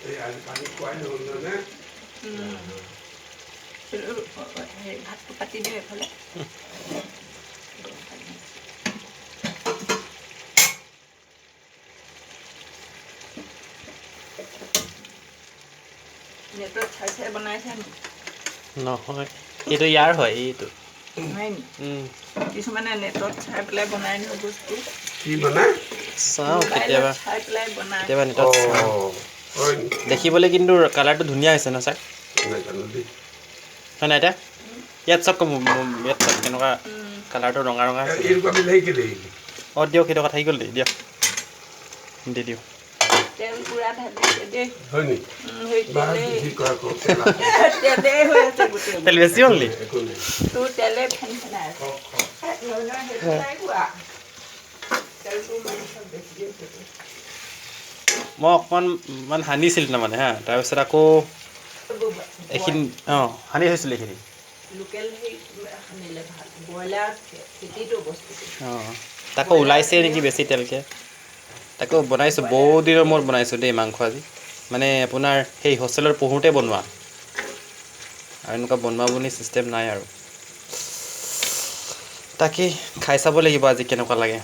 এই আজি পানী খোৱাই নহ'ল নহয় ভাতটো পাতি দিওঁ এইফালে নেটত চাই চাই বনাইছে নহয় এইটো ইয়াৰ হয় এইটো হয় নি কিছুমানে নেটত চাই পেলাই বনাই নহয় বস্তু কি বনাই চাওঁ কেতিয়াবা চাই পেলাই বনাই কেতিয়াবা নেটত চাওঁ হয় নি দেখিবলৈ কিন্তু কালাৰটো ধুনীয়া হৈছে ন ছাৰ নাজানো দেই হয় নাই এতিয়া ইয়াত চাওক ইয়াত চাওক কেনেকুৱা কালাৰটো ৰঙা ৰঙা আছে এইটো বিলাহী কেলে আহিলে অঁ দিয়ক সেইটো কথা থাকি গ'ল দেই দিয়ক দি দিওঁ তেল পুৰা ঢালিছে দেই হয় নি সেই বাহ তেলেই কি কৰা কওক তেলেই হৈ আছে গোটেই তেল বেছি হ'ল নি একো নাই তোৰ তেলে ফেন ফেনাই আছে খওক খওক নহয় সেইটো নাই কোৱা তেলটো মানে চব বেছি হৈছে মই অকণমান সানিছিলোঁ তাৰমানে হা তাৰপিছত আকৌ এইখিনি অঁ সানি থৈছিলোঁ এইখিনি লোকেল সেই সানিলে ভাল ব্ৰইলাৰ খেতিটো বস্তুটো অঁ তাকো ওলাইছে নেকি বেছি তেলকৈ তাকো বনাইছোঁ বহুত দিনৰ মূৰত বনাইছোঁ দেই মাংস আজি মানে আপোনাৰ সেই হোষ্টেলত পঢ়োঁতে বনোৱা আৰু এনেকুৱা বনোৱা বনি চিষ্টেম নাই আৰু তাকেই খাই চাব লাগিব আজি কেনেকুৱা লাগে